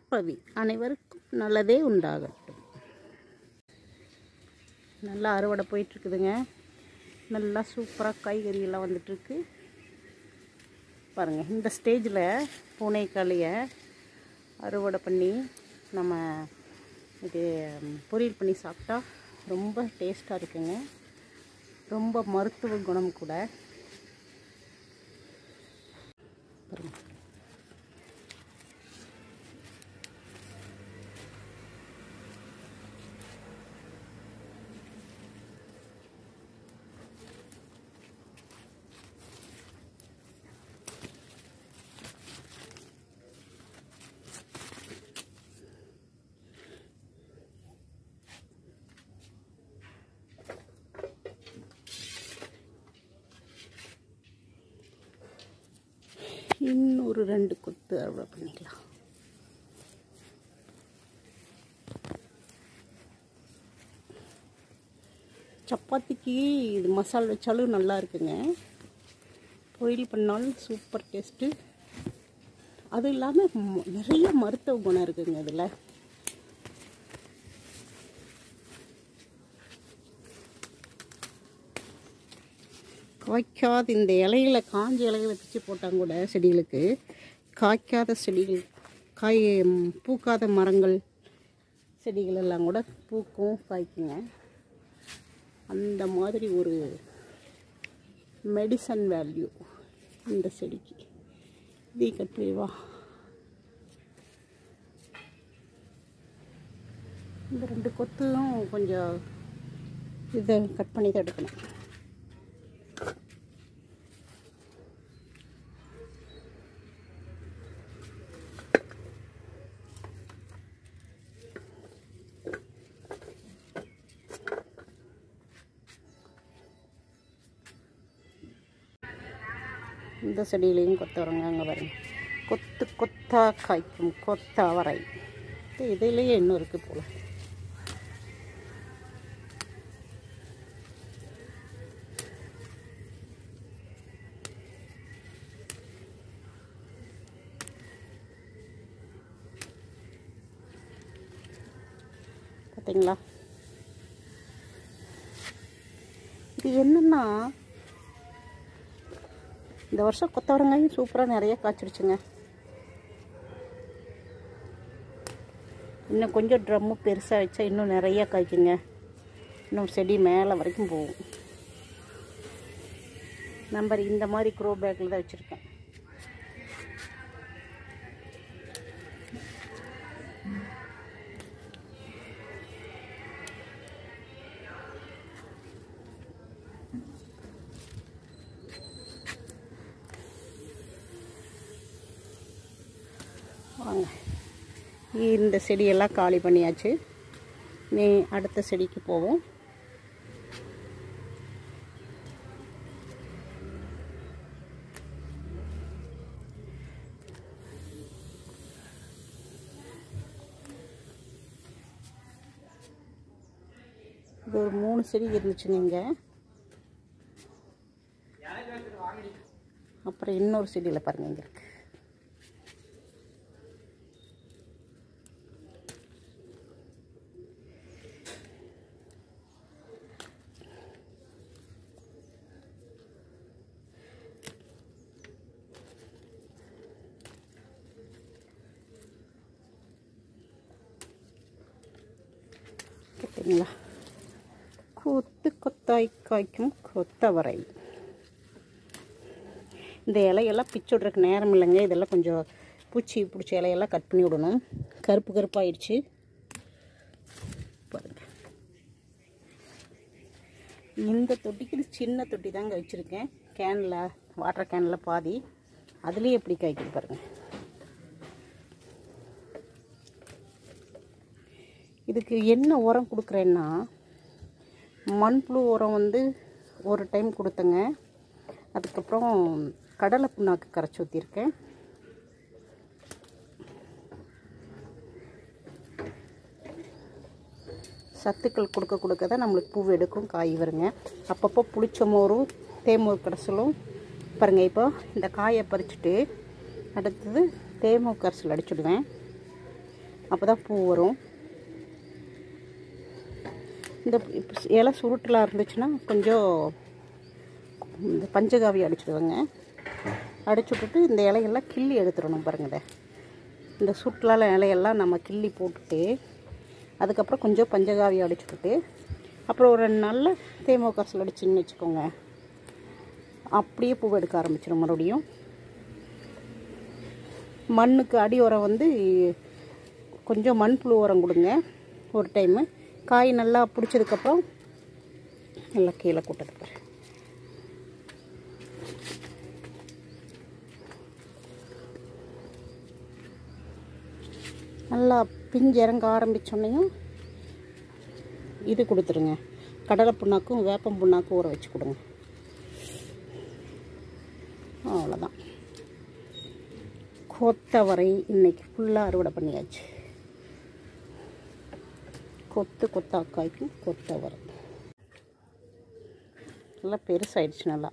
நற்பவி அனைவருக்கும் நல்லதே உண்டாகட்டும். நல்லா அறுவடை போயிட்டுருக்குதுங்க. நல்லா சூப்பராக காய்கறியெல்லாம் வந்துட்டுருக்கு பாருங்கள். இந்த ஸ்டேஜில் பூனைக்காளியை அறுவடை பண்ணி நம்ம இது பொரியல் பண்ணி சாப்பிட்டா ரொம்ப டேஸ்ட்டாக இருக்குங்க. ரொம்ப மருத்துவ குணம் கூட பாருங்கள். இன்னொரு 2 கொத்து அறுவடை பண்ணிக்கலாம். சப்பாத்திக்கு இது மசாலா வச்சாலும் நல்லா இருக்குங்க. பொரியல் பண்ணாலும் சூப்பர் டேஸ்ட்டு. அது இல்லாமல் நிறைய மருத்துவ குணம் இருக்குங்க இதில். காய்க்காத இந்த இலைகளை காஞ்ச இலைகளை பிச்சு போட்டாங்க கூட செடிகளுக்கு, காய்க்காத செடிகள், பூக்காத மரங்கள் செடிகள் எல்லாம் கூட பூக்கும் காய்க்குங்க. அந்த மாதிரி ஒரு மெடிசன் வேல்யூ இந்த செடிக்கு. இதே கட்டுவா இந்த 2 கொத்தும் கொஞ்சம் இதை கட் பண்ணி தான் எடுக்கணும். இந்த செடியிலையும் கொத்தவரங்க அங்கே பாருங்கள். கொத்து கொத்தாக காய்க்கும் கொத்தவரை. இதிலேயே இன்னும் இருக்குது போல். பார்த்தீங்களா? இது என்னன்னா, இந்த வருஷம் கொத்தவரங்காயும் சூப்பராக நிறைய காய்ச்சிருச்சுங்க. இன்னும் கொஞ்சம் ட்ரம்மு பெருசாக வச்சா இன்னும் நிறைய காய்க்குங்க. இன்னும் செடி மேலே வரைக்கும் போகும். நம்பர் இந்த மாதிரி க்ரோ பேக்கில் தான் வச்சுருக்கேன். வாங்க, இந்த செடியெல்லாம் காலி பண்ணியாச்சு. அடுத்த செடிக்கு போவோம். இது ஒரு 3 செடி இருந்துச்சுங்க இங்கே. அப்புறம் இன்னொரு செடியில் பாருங்கள் இங்கே இருக்குது. பார்த்தீங்களா? கொத்து கொத்தாய் காய்க்கும் கொத்தவரை. இந்த இலையெல்லாம் பிச்சு விட்றதுக்கு நேரம் இல்லைங்க. இதெல்லாம் கொஞ்சம் பூச்சி பிடிச்ச இலையெல்லாம் கட் பண்ணி விடணும். கருப்பு கருப்பாயிடுச்சு பாருங்க. இந்த தொட்டிக்கு இது சின்ன தொட்டி தாங்க வச்சுருக்கேன். கேனில், வாட்டர் கேனில் பாதி. அதுலேயே எப்படி காய்க்குது பாருங்கள். இதுக்கு என்ன உரம் கொடுக்குறேன்னா, மண்புழு உரம் வந்து ஒரு டைம் கொடுத்தேங்க. அதுக்கப்புறம் கடலை புண்ணாக்கு கரைச்சி ஊற்றிருக்கேன். சத்துக்கள் கொடுக்க கொடுக்க தான் நம்மளுக்கு பூ எடுக்கும், காய் வருங்க. அப்பப்போ புளிச்ச மோரும் தேமோர் கரைசலும் பாருங்கள். இப்போ இந்த காயை பறிச்சுட்டு அடுத்தது தேமோர் கரைசல் அடிச்சுடுவேன். அப்போ தான் பூ வரும். இந்த இலை சுருட்டலாக இருந்துச்சுன்னா கொஞ்சம் இந்த பஞ்சகாவி அடிச்சுடுவேங்க. அடிச்சு விட்டுட்டு இந்த இலையெல்லாம் கிள்ளி எடுத்துடணும் பாருங்க. இந்த சுருட்டலான இலையெல்லாம் நம்ம கிள்ளி போட்டுட்டு அதுக்கப்புறம் கொஞ்சம் பஞ்சகாவி அடிச்சுட்டு அப்புறம் ஒரு 2 நாளில் தேமோக்காசல் அடிச்சிங்கன்னு வச்சுக்கோங்க, அப்படியே பூ எடுக்க ஆரம்பிச்சிடும். மறுபடியும் மண்ணுக்கு அடி உரம் வந்து கொஞ்சம் மண்புழு உரம் கொடுங்க ஒரு டைமு. காய் நல்லா பிடிச்சதுக்கப்புறம் நல்லா கீழே கூட்டது பாரு. நல்லா பிஞ்சு இறங்க ஆரம்பித்தோன்னையும் இது கொடுத்துருங்க, கடலை புண்ணாக்கும் வேப்பம் புண்ணாக்கும் ஊற வச்சு கொடுங்க. அவ்வளோதான். கொத்தவரை இன்றைக்கி ஃபுல்லாக அறுவடை பண்ணியாச்சு. கொத்தாக்காய்க்கும் கொத்தவரை நல்லா பெருசாகிடுச்சு. நல்லா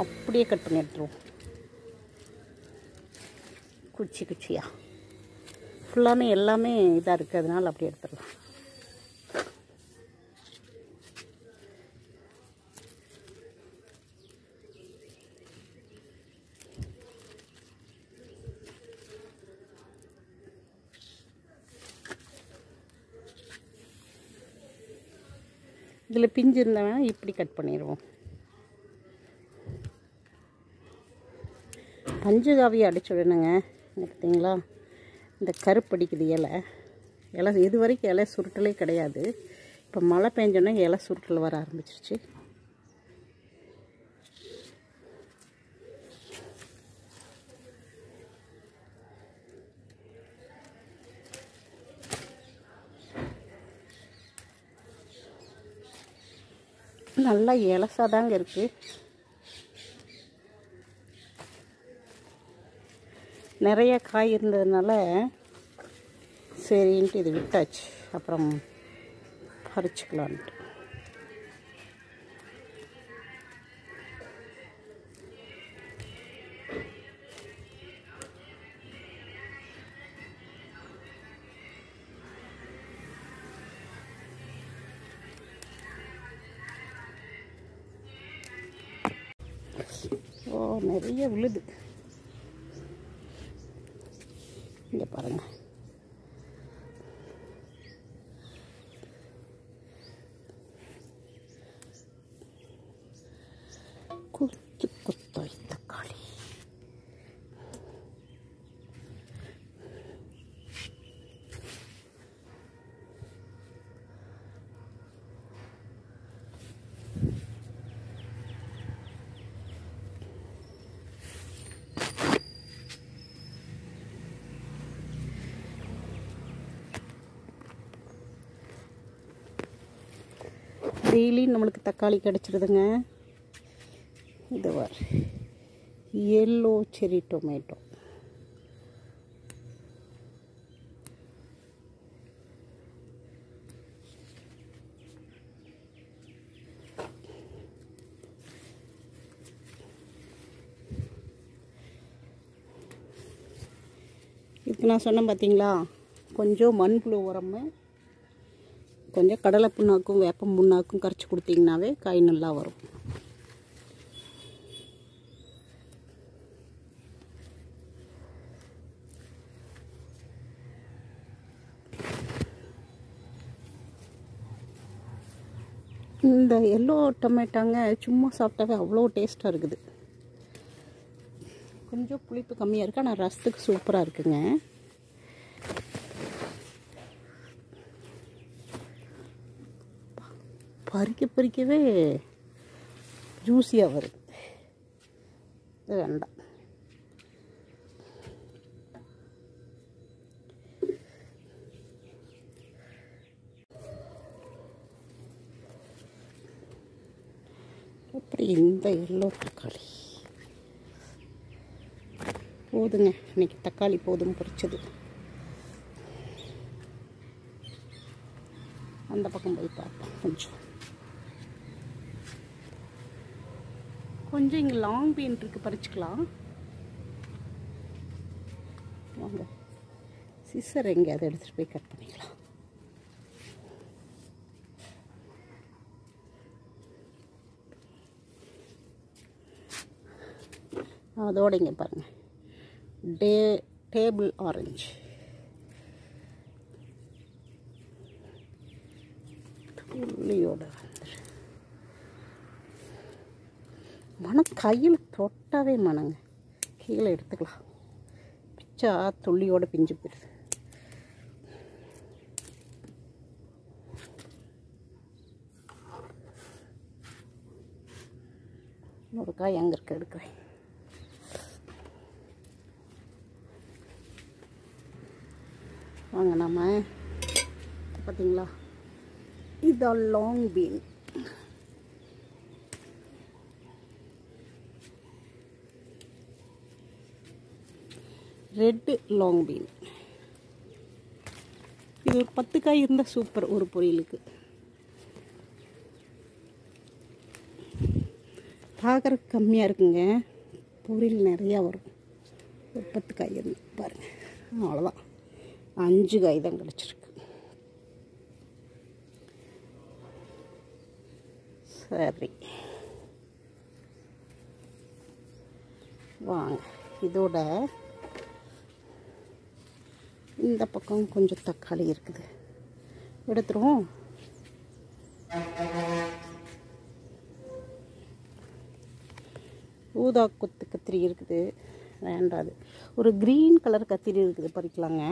அப்படியே கட் பண்ணி எடுத்துருவோம். குச்சியாக ஃபுல்லாமே எல்லாமே இதாக இருக்குது, அதனால் அப்படியே எடுத்துடலாம். இதில் பிஞ்சு இருந்தவனா இப்படி கட் பண்ணிடுவோம். பஞ்சகாவியை அடிச்சு விடணுங்க. பார்த்தீங்களா, இந்த கருப்படிக்குது இலை இது வரைக்கும் இலை சுருட்டலே கிடையாது. இப்போ மழை பெஞ்சோன்னா இலை சுருட்டல் வர ஆரம்பிச்சிருச்சு. நல்லா இலசாதாங்க இருக்குது. நிறைய காய் இருந்ததுனால சரின்ட்டு இது விட்டாச்சு. அப்புறம் பறிச்சுக்கலான்ட்டு. ஓ, நிறைய விழுது. இங்கே பாருங்கள். கொத்தாய் தக்காளி. டெய்லி நம்மளுக்கு தக்காளி கிடச்சிருதுங்க. இது வர எல்லோ செரி டொமேட்டோ. இதுக்கு நான் சொன்னேன் பார்த்தீங்களா, கொஞ்சம் மண்புழு உரமு கொஞ்சம் கடலை புண்ணாக்கும் வேப்பம் புண்ணாக்கும் கரைச்சி கொடுத்தீங்கன்னாவே காய் நல்லா வரும். இந்த எல்லோ டொமேட்டோங்க சும்மா சாப்பிட்டாவே அவ்வளோ டேஸ்ட்டாக இருக்குது. கொஞ்சம் புளிப்பு கம்மியாக இருக்குது, ஆனால் ரசத்துக்கு சூப்பராக இருக்குங்க. பறிக்கவே ஜூஸியாக வருது. இது வேண்டாம். அப்படி இந்த எல்லோ தக்காளி போதுங்க. இன்னைக்கு தக்காளி போதும் பறிச்சது. அந்த பக்கம் போய் பார்ப்போம். கொஞ்சம் இங்கே லாங் பீன் இருக்குது, பறிச்சுக்கலாம். வாங்க, சிசர் எங்கேயாவது எடுத்துகிட்டு போய் கட் பண்ணிக்கலாம். அதோடு இங்கே பாருங்கள், டேபிள் ஆரஞ்சு துள்ளியோட வந்துரு. மனம் கையில் தொட்டாவே மனங்க, கீழே எடுத்துக்கலாம். பிச்சா துள்ளியோட பிஞ்சு போயிடுது. ஒரு காய் எங்கே இருக்க எடுக்கிறேன். வாங்க, நம்ம பார்த்தீங்களா, இதான் long been. Red long been. இது ஒரு 10 காய் இருந்தால் சூப்பர் ஒரு பொரியலுக்கு. பார்க்குறதுக்கு கம்மியாக இருக்குங்க, பொரியல் நிறையா வரும். ஒரு 10 காய் இருந்து பாருங்கள். அவ்வளோதான், 5 காய் தான் கிடச்சிருக்கு. சரி வாங்க, இதோட இந்த பக்கம் கொஞ்சம் தக்காளி இருக்குது, எடுத்துருவோம். ஊதா கொத்து கத்திரி இருக்குது, வேண்டாது. ஒரு க்ரீன் கலர் கத்திரி இருக்குது, பறிக்கலாங்க.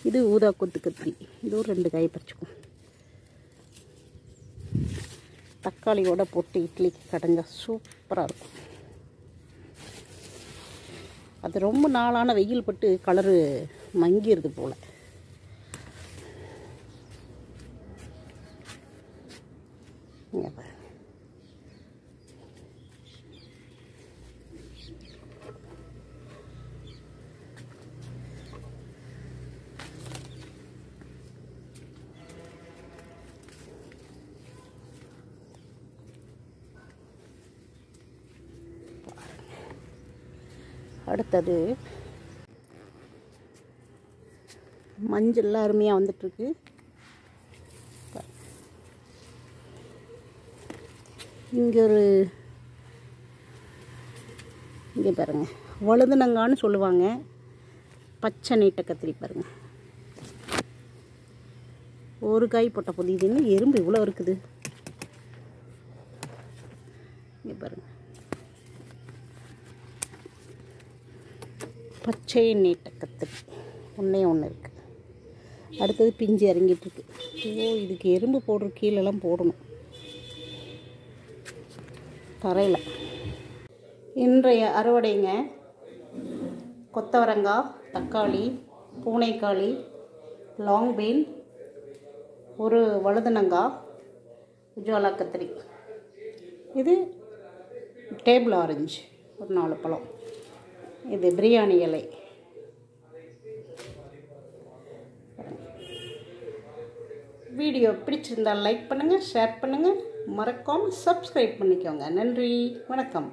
இது ஊதா கொத்து கத்திரி, இது ஒரு 2 காய் பறிச்சுக்கும். தக்காளியோட போட்டு இட்லிக்கு கடைஞ்சா சூப்பராக இருக்கும். அது ரொம்ப நாளான வெயில் பட்டு கலரு மங்கிடுது போல். இங்கே பாருங்க, அடுத்தது மஞ்சள்லாம் அருமையாக வந்துட்டுருக்கு. இங்கே இங்கே பாருங்கள், வழுதுனங்கான்னு சொல்லுவாங்க. பச்சை நீட்ட கத்திரி பாருங்கள், ஒரு காய் போட்ட புதிதுன்னு எறும்பு இவ்வளோ இருக்குது. இங்கே பாருங்கள், பச்சை நீட்ட கத்திரி ஒன்றே ஒன்று இருக்குது. அடுத்தது பிஞ்சு இறங்கிட்டுருக்கு. ஓ, இதுக்கு எறும்பு போடுற கீழெல்லாம் போடணும் தரையில். இன்றைய அறுவடைங்க, கொத்தவரங்காய், தக்காளி, பூனைக்காளி, லாங் பீன், ஒரு வழுதுனங்காய், உஜாலா கத்திரி, இது டேபிள் ஆரஞ்சு ஒரு 4 பழம், இது பிரியாணி இலை. வீடியோ பிடிச்சிருந்தால் லைக் பண்ணுங்கள், ஷேர் பண்ணுங்கள், மறக்காமல் சப்ஸ்கிரைப் பண்ணிக்கோங்க. நன்றி, வணக்கம்.